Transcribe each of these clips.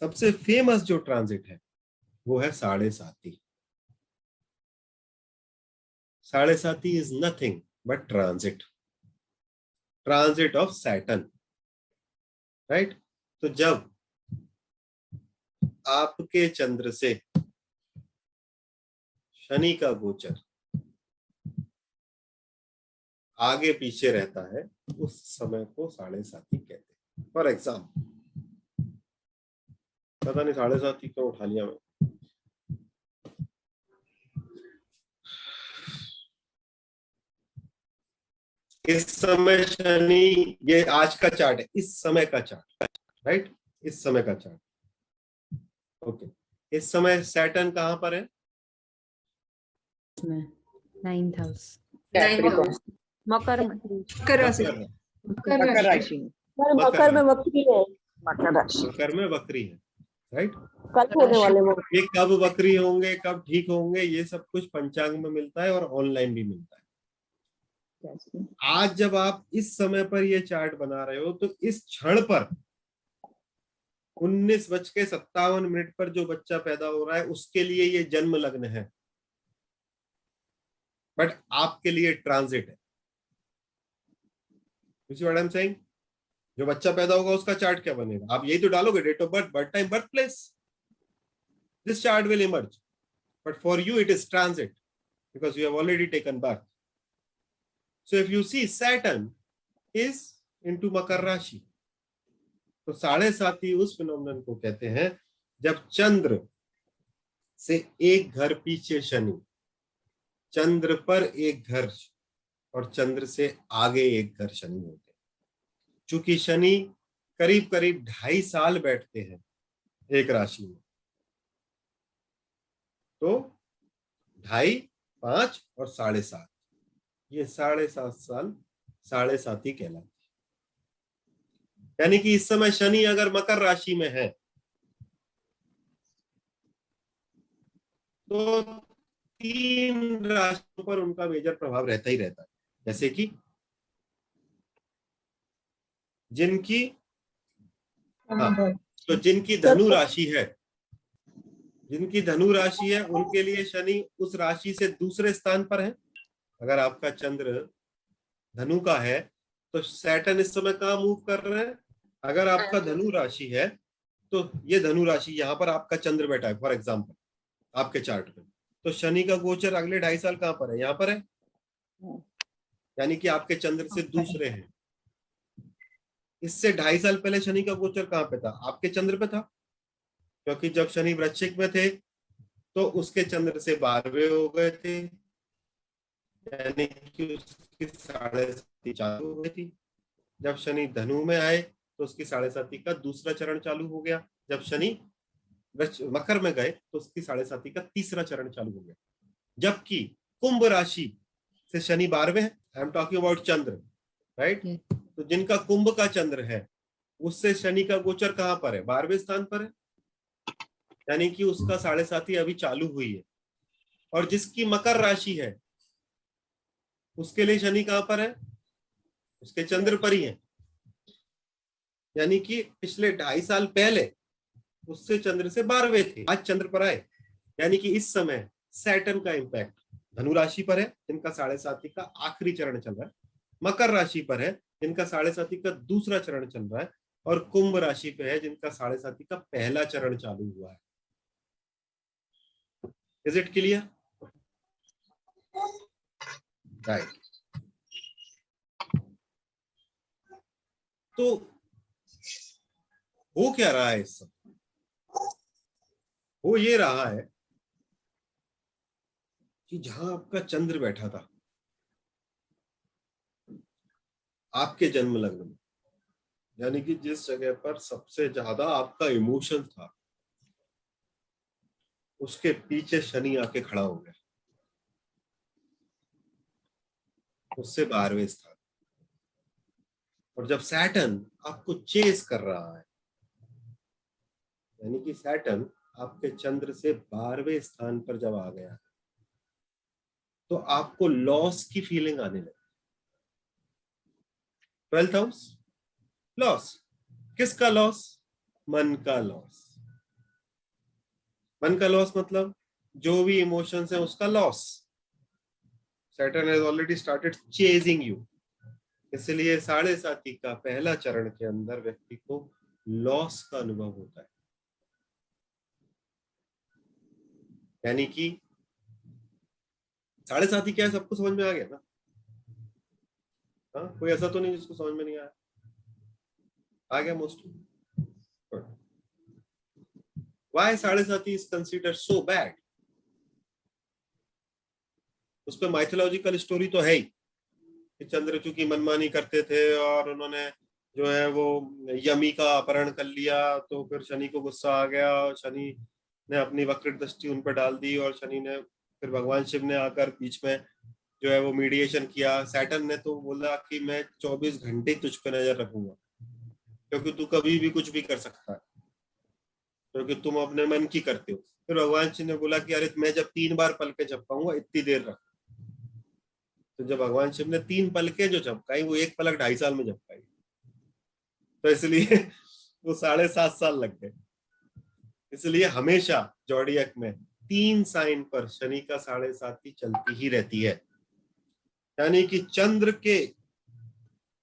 सबसे फेमस जो ट्रांजिट है वो है साढ़े साती। साढ़े साती is nothing but transit, transit of Saturn, right. तो जब आपके चंद्र से शनि का गोचर आगे पीछे रहता है उस समय को साढ़े साती कहते हैं। फॉर एग्जाम्पल, पता नहीं साढ़े साती क्यों उठा लिया मैं, इस समय शनि, ये आज का चार्ट है, इस समय का चार्ट, राइट, इस समय का चार्ट। ओके, इस समय सैटर्न कहां पर है? 9th हाउस, मकर में, मकर राशि में। मकर में वक्री है। मकर में वक्री है, राइट। कल होने वाले वो ये कब वक्री होंगे, कब ठीक होंगे, ये सब कुछ पंचांग में मिलता है और ऑनलाइन भी मिलता है। आज जब आप इस समय पर ये चार्ट बना रहे हो तो इस क्षण पर 19:57 पर जो बच्चा पैदा हो रहा है उसके लिए ये जन्म लग्न है, बट आपके लिए ट्रांजिट है। You see what I'm saying? जो बच्चा पैदा होगा उसका चार्ट क्या बनेगा? आप यही तो डालोगे, date of birth, birth time, birth place, this chart will emerge, but for you it is transit because you have already taken birth. So if you see Saturn is into Makar राशि, तो साढ़े साती उस phenomenon को कहते हैं जब चंद्र से एक घर पीछे शनि, चंद्र पर एक घर और चंद्र से आगे एक घर शनि होते हैं। चूंकि शनि करीब करीब 2.5 साल बैठते हैं एक राशि में, तो 2.5, 5 और 7.5, ये 7.5 साल साढ़े साती कहलाती है। यानी कि इस समय शनि अगर मकर राशि में है तो 3 राशियों पर उनका मेजर प्रभाव रहता ही रहता है। जैसे कि जिनकी तो जिनकी धनु राशि है, जिनकी धनु राशि है उनके लिए शनि उस राशि से दूसरे स्थान पर है। अगर आपका चंद्र धनु का है तो सैटर्न इस समय कहाँ मूव कर रहे हैं? अगर आपका धनु राशि है तो ये धनु राशि, यहाँ पर आपका चंद्र बैठा है फॉर एग्जाम्पल आपके चार्ट में, तो शनि का गोचर अगले 2.5 साल कहाँ पर है? यहाँ पर है, यानी कि आपके चंद्र से दूसरे हैं। इससे 2.5 साल पहले शनि का गोचर कहाँ पे था? आपके चंद्र पे था, क्योंकि जब शनि वृश्चिक में थे तो उसके चंद्र से 12वें हो गए थे, यानी कि उसकी साढ़े साती चालू हो गई थी। जब शनि धनु में आए तो उसकी साढ़े साती का दूसरा चरण चालू हो गया। जब शनि मकर में गए तो उसकी साढ़े साती का तीसरा चरण चालू हो गया। जबकि कुंभ राशि से शनि 12वें है, I am talking about Chandra, right. तो जिनका कुंभ का चंद्र है उससे शनि का गोचर कहां पर है? 12वें स्थान पर है, यानी कि उसका साढ़े साती अभी चालू हुई है। और जिसकी मकर राशि है उसके लिए शनि कहां पर है? उसके चंद्र पर ही है, यानी कि पिछले 2.5 साल पहले उससे चंद्र से 12वें थे, आज चंद्र पर आए। यानी कि इस समय सैटर्न का इंपैक्ट धनु राशि पर है जिनका साढ़े साती का आखिरी चरण चल रहा है, मकर राशि पर है जिनका साढ़े साती का दूसरा चरण चल रहा है, और कुंभ राशि पे है जिनका साढ़े साती का पहला चरण चालू हुआ है। Is it clear? राइट। तो हो क्या रहा है इस समय? हो ये रहा है कि जहां आपका चंद्र बैठा था आपके जन्म लग्न में, यानी कि जिस जगह पर सबसे ज्यादा आपका इमोशन था, उसके पीछे शनि आके खड़ा हो गया, उससे 12वें स्थान। और जब सैटर्न आपको चेस कर रहा है, यानी कि सैटर्न आपके चंद्र से 12वें स्थान पर जब आ गया तो आपको लॉस की फीलिंग आने लगी। 12th house, loss. किसका लॉस? मन का लॉस, मन का लॉस मतलब जो भी इमोशंस है उसका loss. Saturn has already started chasing you. इसलिए साढ़े साथी का पहला चरण के अंदर व्यक्ति को लॉस का अनुभव होता है। यानी कि साढ़े साथी क्या है, सबको समझ में आ गया ना? हाँ, कोई ऐसा तो नहीं जिसको समझ में नहीं आया? आ गया मोस्टली। Why साढ़े साथी is considered so bad? उस पर माइथोलॉजिकल स्टोरी तो है ही कि चंद्र चूंकि मनमानी करते थे और उन्होंने जो है वो यमी का अपहरण कर लिया, तो फिर शनि को गुस्सा आ गया और शनि ने अपनी वक्र दृष्टि उन पर डाल दी और शनि ने फिर भगवान शिव ने आकर बीच में जो है वो मीडिएशन किया। सैटर्न ने तो बोला कि मैं 24 घंटे तुझ पे नजर रखूंगा क्योंकि तू कभी भी कुछ भी कर सकता है, क्योंकि तुम अपने मन की करते हो। फिर भगवान शिव ने बोला कि अरे मैं जब 3 बार पलके झपकाऊंगा इतनी देर रख। तो जब भगवान शिव ने 3 पलके जो झपकाई वो एक पलक 2.5 साल में झपकाई, तो इसलिए वो 7.5 साल लग गए। इसलिए हमेशा जॉडियक में 3 साइन पर शनि का 7.5 चलती ही रहती है। यानी कि चंद्र के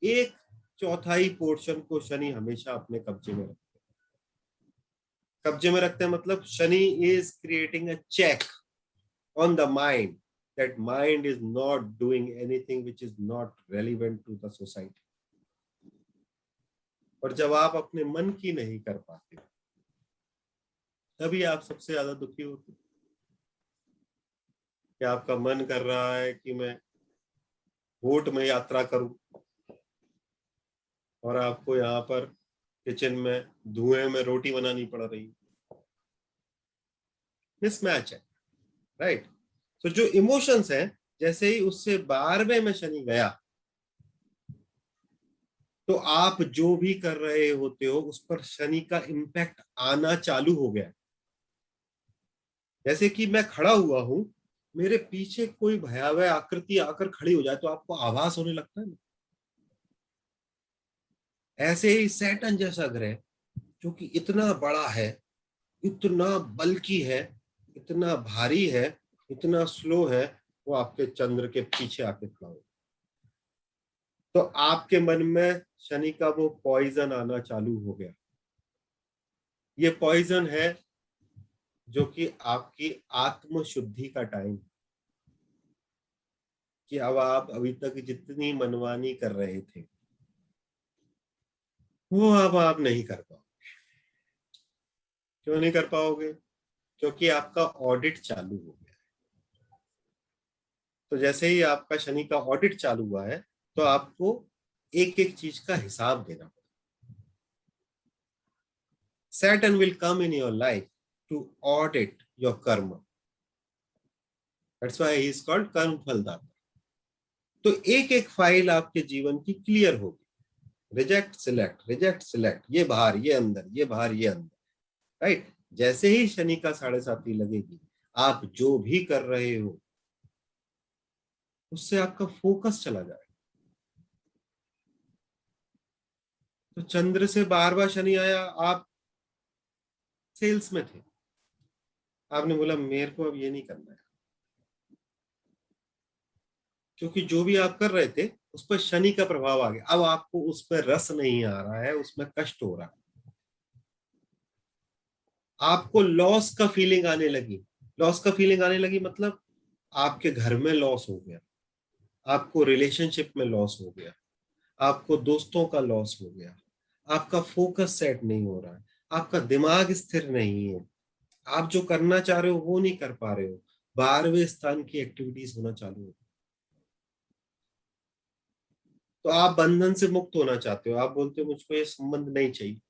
1/4 पोर्शन को शनि हमेशा अपने कब्जे में रखते हैं। कब्जे में रखते हैं मतलब Shani is creating a check on the mind, that mind is not doing anything which is not relevant to the society. और जब आप अपने मन की नहीं कर पाते तभी आप सबसे ज्यादा दुखी होते। कि आपका मन कर रहा है कि मैं बोट में यात्रा करूं और आपको यहाँ पर किचन में धुएं में रोटी बनानी पड़ रही, मिसमैच है, राइट? तो जो इमोशंस हैं, जैसे ही उससे 12वें में शनि गया तो आप जो भी कर रहे होते हो उस पर शनि का इम्पैक्ट आना चालू हो गया। जैसे कि मैं खड़ा हुआ हूं, मेरे पीछे कोई भयावह आकृति आकर खड़ी हो जाए तो आपको आभास होने लगता है ना। ऐसे ही सैटर्न जैसा ग्रह जो कि इतना बड़ा है, इतना बल्कि है, इतना भारी है, इतना स्लो है, वो आपके चंद्र के पीछे आके खड़ा हो तो आपके मन में शनि का वो पॉइजन आना चालू हो गया। ये पॉइजन है जो कि आपकी आत्म शुद्धि का टाइम, कि अब आप अभी तक जितनी मनमानी कर रहे थे वो अब आप नहीं कर पाओगे। क्यों नहीं कर पाओगे? क्योंकि आपका ऑडिट चालू हो गया। तो जैसे ही आपका शनि का ऑडिट चालू हुआ है तो आपको एक एक चीज का हिसाब देना पड़ेगा। Saturn will come in your life to audit your karma. That's why he is called कर्म फलदाता। तो एक एक फाइल आपके जीवन की क्लियर होगी। रिजेक्ट सिलेक्ट, रिजेक्ट सिलेक्ट, ये बाहर ये अंदर, ये बाहर ये अंदर, राइट? जैसे ही शनि का 7.5 लगेगी आप जो भी कर रहे हो उससे आपका फोकस चला जाएगा। तो चंद्र से 12वां शनि आया, आप सेल्स में थे, आपने बोला मेरे को अब ये नहीं करना है, क्योंकि जो भी आप कर रहे थे उस पर शनि का प्रभाव आ गया। अब आपको उस पर रस नहीं आ रहा है, उसमें कष्ट हो रहा है, आपको लॉस का फीलिंग आने लगी। लॉस का फीलिंग आने लगी मतलब आपके घर में लॉस हो गया, आपको रिलेशनशिप में लॉस हो गया, आपको दोस्तों का लॉस हो गया, आपका फोकस सेट नहीं हो रहा है, आपका दिमाग स्थिर नहीं है, आप जो करना चाह रहे हो वो नहीं कर पा रहे हो, 12वें स्थान की एक्टिविटीज होना चालू हो। तो आप बंधन से मुक्त होना चाहते हो, आप बोलते हो मुझको ये संबंध नहीं चाहिए,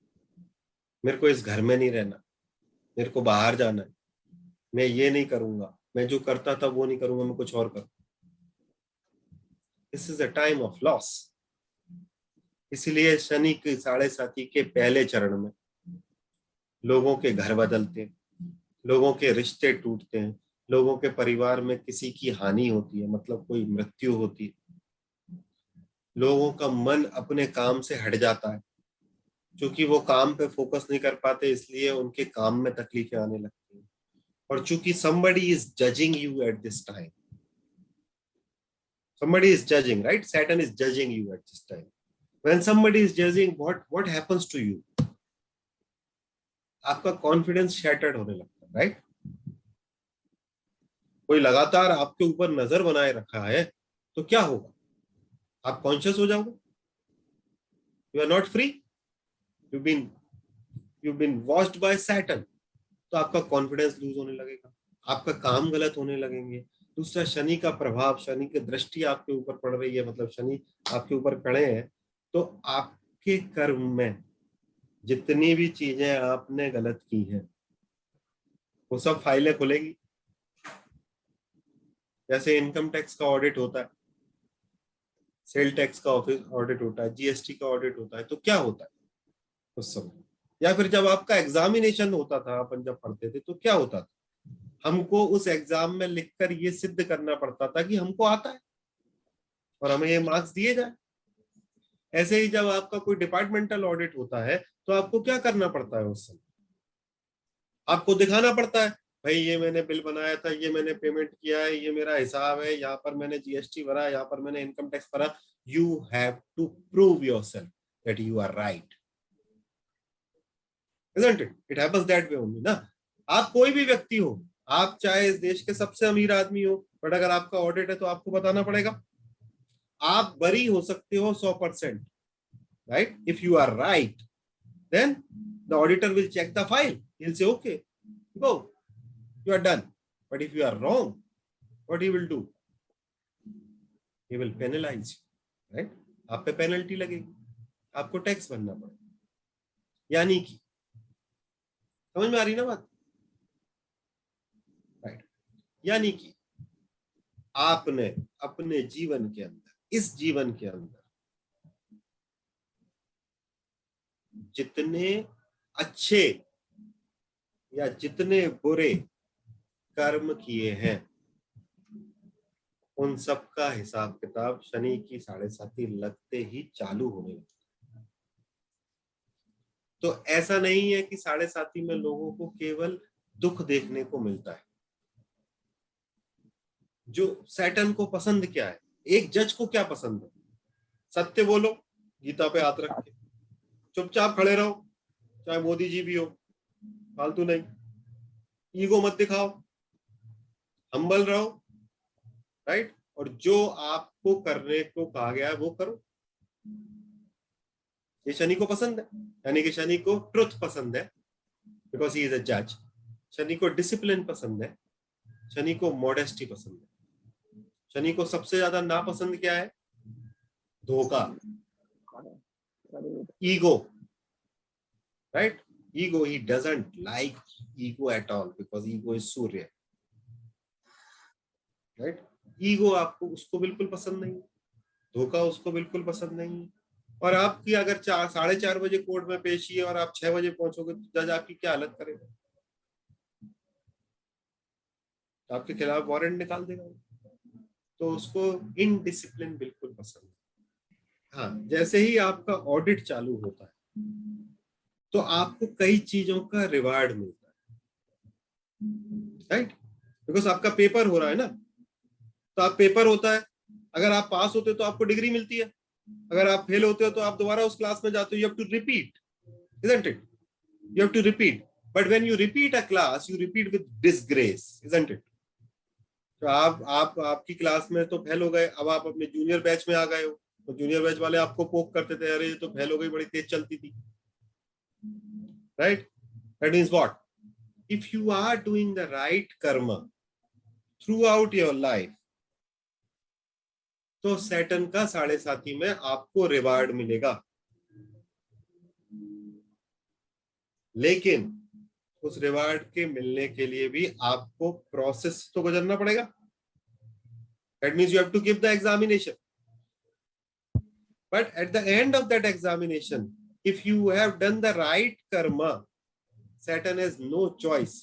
मेरे को इस घर में नहीं रहना, मेरे को बाहर जाना है, मैं ये नहीं करूंगा, मैं जो करता था वो नहीं करूंगा, मैं कुछ और करूंगा। This is a time of loss. इसलिए शनि के 7.5 के पहले चरण में लोगों के घर बदलते हैं, लोगों के रिश्ते टूटते हैं, लोगों के परिवार में किसी की हानि होती है, मतलब कोई मृत्यु होती है, लोगों का मन अपने काम से हट जाता है, क्योंकि वो काम पे फोकस नहीं कर पाते इसलिए उनके काम में तकलीफें आने लगती हैं। और चूंकि somebody is judging you at this time, somebody is judging, right? Saturn is judging you at this time. When somebody is judging, what happens to you? आपका कॉन्फिडेंस शैटर्ड होने लगता है, राइट? कोई लगातार आपके ऊपर नजर बनाए रखा है तो क्या होगा? आप कॉन्शियस हो जाओगे, you are not free, you've been watched by Saturn, तो आपका कॉन्फिडेंस लूज होने लगेगा, आपका काम गलत होने लगेंगे। दूसरा, शनि का प्रभाव, शनि की दृष्टि आपके ऊपर पड़ रही है, मतलब शनि आपके ऊपर खड़े हैं, तो आपके कर्म में जितनी भी चीजें आपने गलत की हैं वो सब फाइलें खुलेगी। जैसे इनकम टैक्स का ऑडिट होता है, सेल टैक्स का ऑडिट होता है, जीएसटी का ऑडिट होता है, तो क्या होता है उस समय? या फिर जब आपका एग्जामिनेशन होता था, अपन जब पढ़ते थे, तो क्या होता था? हमको उस एग्जाम में लिखकर ये सिद्ध करना पड़ता था कि हमको आता है और हमें ये मार्क्स दिए जाए। ऐसे ही जब आपका कोई डिपार्टमेंटल ऑडिट होता है तो आपको क्या करना पड़ता है उस समय? आपको दिखाना पड़ता है, भाई ये मैंने बिल बनाया था, ये मैंने पेमेंट किया है, ये मेरा हिसाब है, यहाँ पर मैंने जीएसटी भरा, यहाँ पर मैंने इनकम टैक्स भरा। You have to prove yourself that you are right, isn't it? It happens that way only ना। आप कोई भी व्यक्ति हो, आप चाहे इस देश के सबसे अमीर आदमी हो, बट अगर आपका ऑडिट है तो आपको बताना पड़ेगा। आप बरी हो सकते हो 100%, right? If you are right, then the auditor will check the file, he'll say okay, go, you are done. But if you are wrong, what he will do? He will penalize you, right? आप पे penalty लगेगी, आपको tax भरना पड़ेगा। यानी कि समझ में आ रही ना बात, राइट? यानी कि आपने अपने जीवन के अंदर, इस जीवन के अंदर जितने अच्छे या जितने बुरे कर्म किए हैं, उन सब का हिसाब किताब शनि की 7.5 लगते ही चालू होने लगता है। तो ऐसा नहीं है कि 7.5 में लोगों को केवल दुख देखने को मिलता है। जो सैटर्न को पसंद क्या है? एक जज को क्या पसंद है? सत्य बोलो, गीता पे हाथ रख के, चुपचाप खड़े रहो, चाहे मोदी जी भी हो, फालतू नहीं, ईगो मत दिखाओ, हम्बल रहो, राइट? और जो आपको करने को कहा गया है वो करो। ये शनि को पसंद है, यानी कि शनि को ट्रुथ पसंद है, बिकॉज ही इज अ जज। शनि को डिसिप्लिन पसंद है, शनि को मॉडेस्टी पसंद है। शनि को सबसे ज्यादा नापसंद क्या है? धोखा, ego, right? Ego, he doesn't like ego at all because ego is Surya, right? Ego आपको, उसको बिल्कुल पसंद नहीं, धोखा उसको बिल्कुल पसंद नहीं। और आपकी अगर 4:30 बजे कोर्ट में पेशी है और आप 6 बजे पहुंचोगे तो जज आपकी क्या हालत करेगा? आपके खिलाफ वारंट निकाल देगा। तो उसको इनडिसिप्लिन बिल्कुल पसंद है। हाँ, जैसे ही आपका ऑडिट चालू होता है तो आपको कई चीजों का रिवार्ड मिलता है, राइट? बिकॉज आपका पेपर हो रहा है ना, तो आप पेपर होता है, अगर आप पास होते हो तो आपको डिग्री मिलती है, अगर आप फेल होते हो तो आप दोबारा उस क्लास में जाते हो। You have to repeat, isn't it? You have to repeat, but when you repeat a class, you repeat with disgrace, isn't it? तो आपकी क्लास में तो फेल हो गए, अब आप अपने जूनियर बैच में आ गए हो, तो जूनियर बैच वाले आपको पोक करते थे, अरे ये तो फेल हो गई, बड़ी तेज चलती थी, right? That means what? If you are doing the right karma throughout your life, तो सैटर्न का 7.5 में आपको रिवार्ड मिलेगा। लेकिन उस रिवार्ड के मिलने के लिए भी आपको प्रोसेस तो गुजरना पड़ेगा। That means you have to give the examination. But at the end of that examination, if you have done the right karma, Saturn has no choice.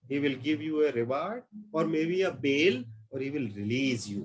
He will give you a reward or maybe a bail, or he will release you.